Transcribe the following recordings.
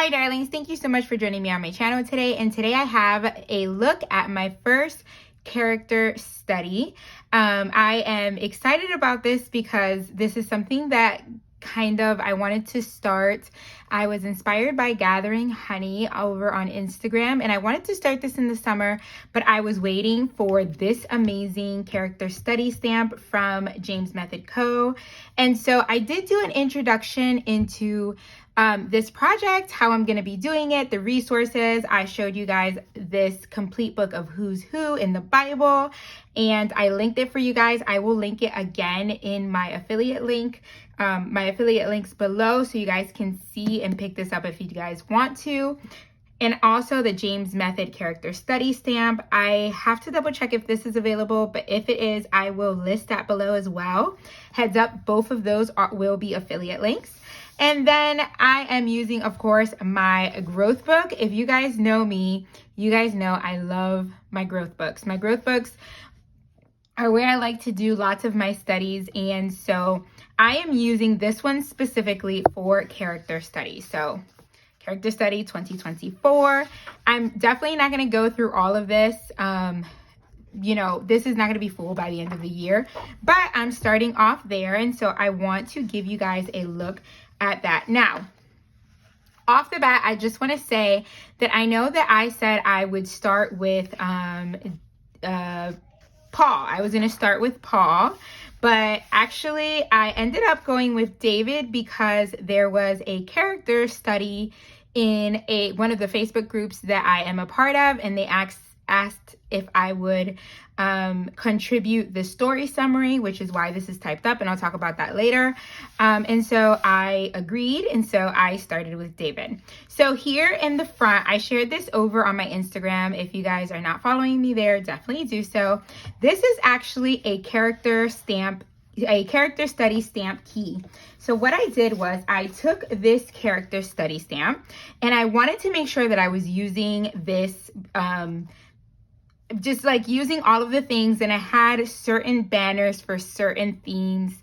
Hi darlings, thank you so much for joining me on my channel today. And today I have a look at my first character study. I am excited about this because this is something that I wanted to start. I was inspired by Gathering Honey over on Instagram, and I wanted to start this in the summer, but I was waiting for this amazing character study stamp from James Method Co. And so I did do an introduction into this project, how I'm going to be doing it, the resources. I showed you guys this complete book of who's who in the Bible, and I linked it for you guys. I will link it again in my affiliate link, my affiliate links below, so you guys can see and pick this up if you guys want to. And also the James Method character study stamp. I have to double check if this is available, but if it is, I will list that below as well. Heads up, both of those will be affiliate links. And then I am using, of course, my growth book. If you guys know me, you guys know I love my growth books. My growth books are where I like to do lots of my studies. And so I am using this one specifically for character study. So Character Study 2024. I'm definitely not going to go through all of this. This is not going to be full by the end of the year, but I'm starting off there. And so I want to give you guys a look at that. Now, off the bat, I just want to say that I know that I said I would start with Paul. I was going to start with Paul, but actually I ended up going with David because there was a character study in one of the Facebook groups that I am a part of, and they asked if I would contribute the story summary, which is why this is typed up, and I'll talk about that later. And so I agreed, and so I started with David. So here in the front, I shared this over on my Instagram. If you guys are not following me there, definitely do so. This is actually a character study stamp key. So what I did was I took this character study stamp, and I wanted to make sure that I was using this just like using all of the things, and I had certain banners for certain themes.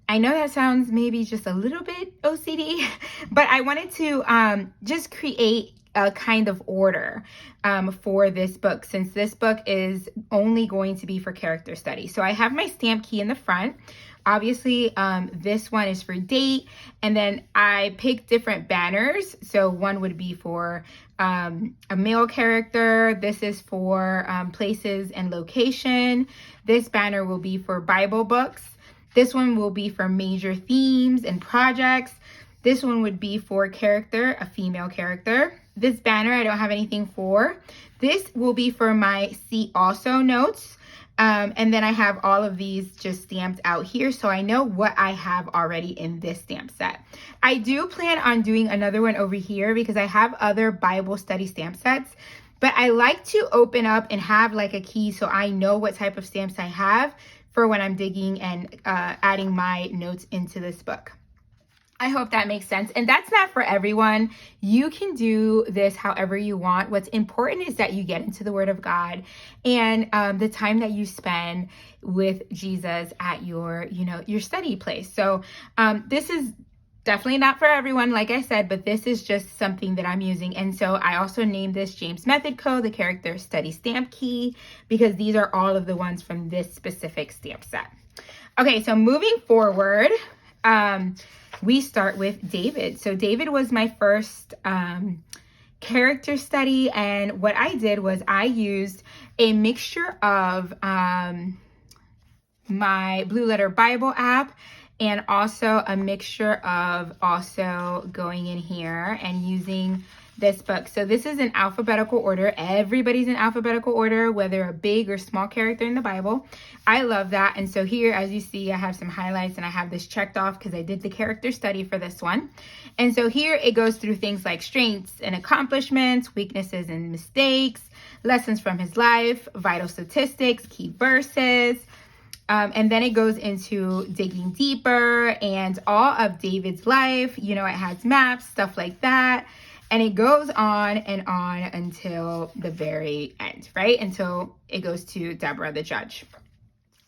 I know that sounds maybe just a little bit OCD, but I wanted to just create a kind of order for this book, since this book is only going to be for character study. So I have my stamp key in the front. Obviously, this one is for date, and then I picked different banners. So one would be for a male character. This is for places and location. This banner will be for Bible books. This one will be for major themes and projects. This one would be for character, a female character. This banner I don't have anything for. This will be for my See Also notes. And then I have all of these just stamped out here, so I know what I have already in this stamp set. I do plan on doing another one over here because I have other Bible study stamp sets, but I like to open up and have like a key so I know what type of stamps I have for when I'm digging and adding my notes into this book. I hope that makes sense. And that's not for everyone. You can do this however you want. What's important is that you get into the Word of God and the time that you spend with Jesus at your study place. So this is definitely not for everyone, like I said, but this is just something that I'm using. And so I also named this James Method Co., the character study stamp key, because these are all of the ones from this specific stamp set. Okay, so moving forward, we start with David. So David was my first character study, and what I did was I used a mixture of my Blue Letter Bible app, and also a mixture of also going in here and using this book. So this is in alphabetical order. Everybody's in alphabetical order, whether a big or small character in the Bible. I love that. And so here, as you see, I have some highlights, and I have this checked off because I did the character study for this one. And so here it goes through things like strengths and accomplishments, weaknesses and mistakes, lessons from his life, vital statistics, key verses. And then it goes into digging deeper and all of David's life. It has maps, stuff like that. And it goes on and on until the very end, right? Until it goes to Deborah the judge.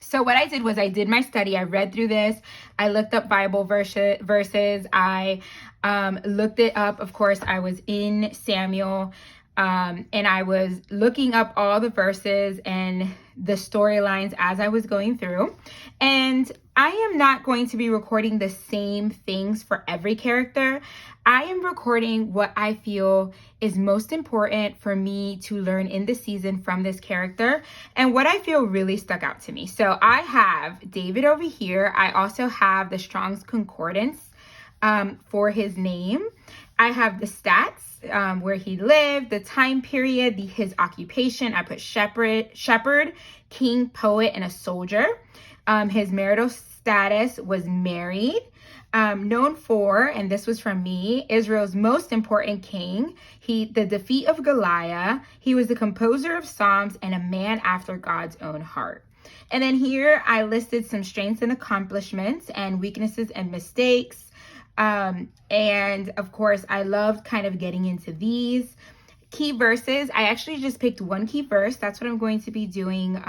So what I did was I did my study. I read through this. I looked up Bible verses. I looked it up. Of course, I was in Samuel, and I was looking up all the verses and the storylines as I was going through. And I am not going to be recording the same things for every character. I am recording what I feel is most important for me to learn in the season from this character and what I feel really stuck out to me. So I have David over here. I also have the Strong's Concordance for his name. I have the stats, where he lived, the time period, his occupation. I put shepherd, king, poet, and a soldier. His marital status was married. Known for, and this was from me, Israel's most important king. The defeat of Goliath. He was the composer of Psalms and a man after God's own heart. And then here I listed some strengths and accomplishments and weaknesses and mistakes. And of course, I loved kind of getting into these key verses. I actually just picked one key verse. That's what I'm going to be doing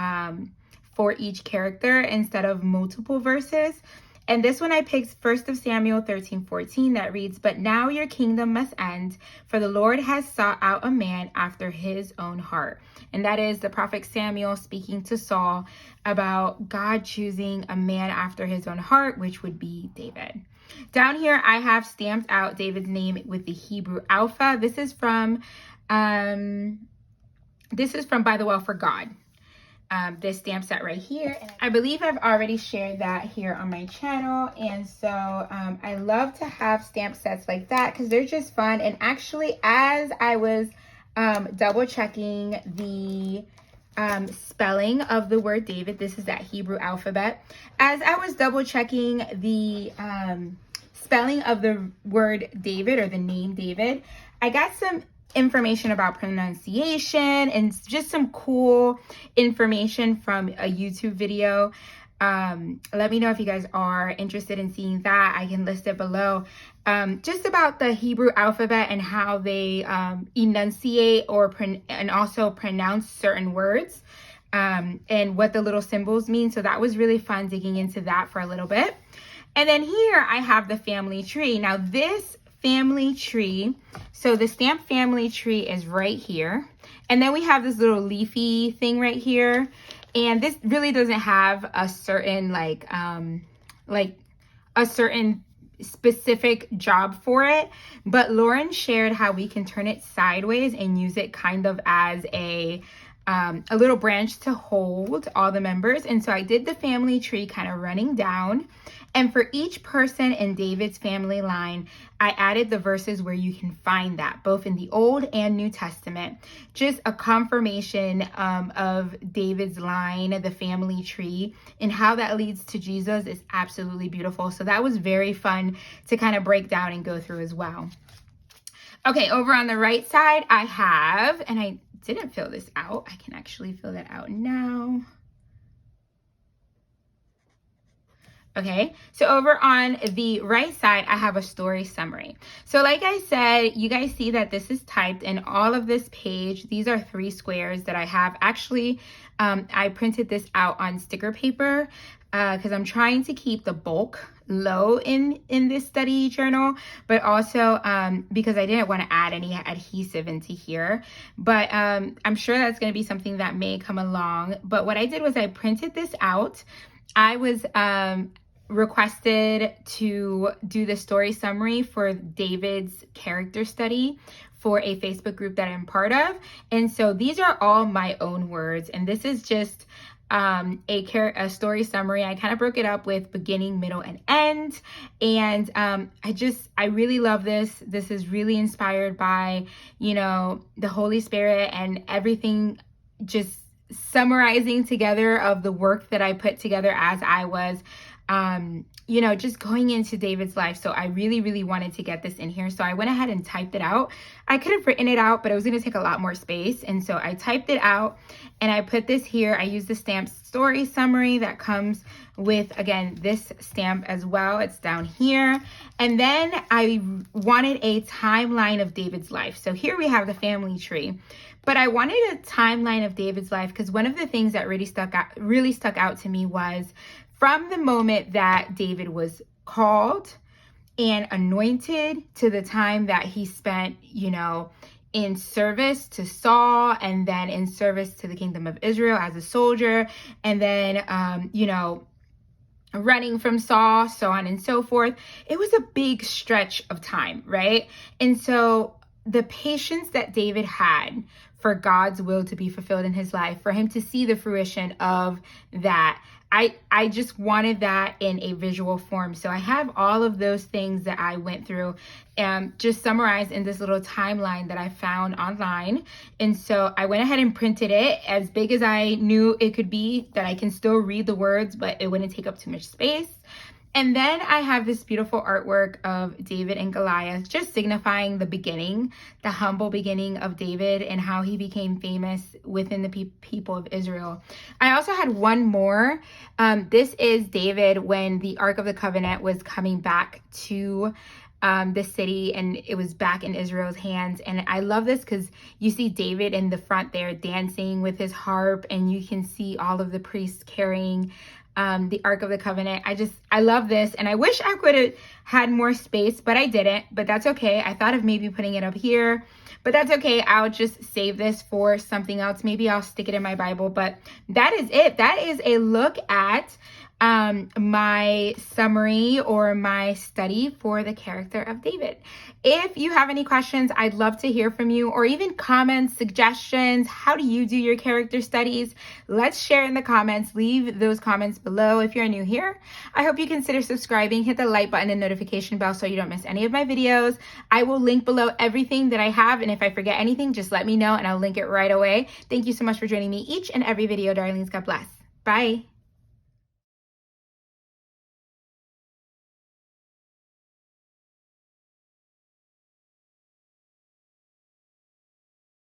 for each character instead of multiple verses. And this one I picked 1 Samuel 13:14 that reads, "But now your kingdom must end, for the Lord has sought out a man after his own heart." And that is the prophet Samuel speaking to Saul about God choosing a man after his own heart, which would be David. Down here, I have stamped out David's name with the Hebrew alpha. This is from By the Well for God. This stamp set right here. And I believe I've already shared that here on my channel. And so I love to have stamp sets like that because they're just fun. And actually, as I was double checking the spelling of the word David, this is that Hebrew alphabet. As I was double checking the spelling of the word David or the name David, I got some information about pronunciation and just some cool information from a YouTube video. Let me know if you guys are interested in seeing that. I can list it below. Just about the Hebrew alphabet and how they enunciate and also pronounce certain words, and what the little symbols mean. So that was really fun digging into that for a little bit. And then here I have the family tree. Now this family tree, so the stamp family tree is right here. And then we have this little leafy thing right here. And this really doesn't have a certain like a certain specific job for it, but Lauren shared how we can turn it sideways and use it kind of as a little branch to hold all the members. And so I did the family tree kind of running down. And for each person in David's family line, I added the verses where you can find that, both in the Old and New Testament. Just a confirmation of David's line, the family tree, and how that leads to Jesus is absolutely beautiful. So that was very fun to kind of break down and go through as well. Okay, over on the right side, I have, and I didn't fill this out. I can actually fill that out now. Okay, so over on the right side, I have a story summary. So like I said, you guys see that this is typed in all of this page. These are 3 squares that I have. Actually, I printed this out on sticker paper because I'm trying to keep the bulk low in this study journal, but also because I didn't want to add any adhesive into here. But I'm sure that's going to be something that may come along. But what I did was I printed this out. I was requested to do the story summary for David's character study for a Facebook group that I'm part of. And so these are all my own words. And this is just a story summary. I kind of broke it up with beginning, middle, and end. And I really love this. This is really inspired by, the Holy Spirit and everything just summarizing together of the work that I put together as I was just going into David's life. So I really, really wanted to get this in here. So I went ahead and typed it out. I could have written it out, but it was going to take a lot more space. And so I typed it out and I put this here. I used the stamp story summary that comes with, again, this stamp as well. It's down here. And then I wanted a timeline of David's life. So here we have the family tree. But I wanted a timeline of David's life because one of the things that really stuck out to me was from the moment that David was called and anointed to the time that he spent, in service to Saul, and then in service to the kingdom of Israel as a soldier, and then, running from Saul, so on and so forth. It was a big stretch of time, right? And so the patience that David had for God's will to be fulfilled in his life, for him to see the fruition of that, I just wanted that in a visual form. So I have all of those things that I went through just summarized in this little timeline that I found online. And so I went ahead and printed it as big as I knew it could be, that I can still read the words, but it wouldn't take up too much space. And then I have this beautiful artwork of David and Goliath, just signifying the beginning, the humble beginning of David and how he became famous within the people of Israel. I also had one more. This is David when the Ark of the Covenant was coming back to the city, and it was back in Israel's hands. And I love this because you see David in the front there dancing with his harp, and you can see all of the priests carrying the Ark of the Covenant. I love this, and I wish I could have had more space, but I didn't, but that's okay. I thought of maybe putting it up here, but that's okay. I'll just save this for something else. Maybe I'll stick it in my Bible, but that is it. That is a look at my summary or my study for the character of David. If you have any questions, I'd love to hear from you, or even comments, suggestions. How do you do your character studies? Let's share in the comments. Leave those comments below. If you're new here, I hope you consider subscribing, hit the like button and notification bell so you don't miss any of my videos. I will link below everything that I have, and if I forget anything, just let me know and I'll link it right away. Thank you so much for joining me each and every video, darlings. God bless. Bye.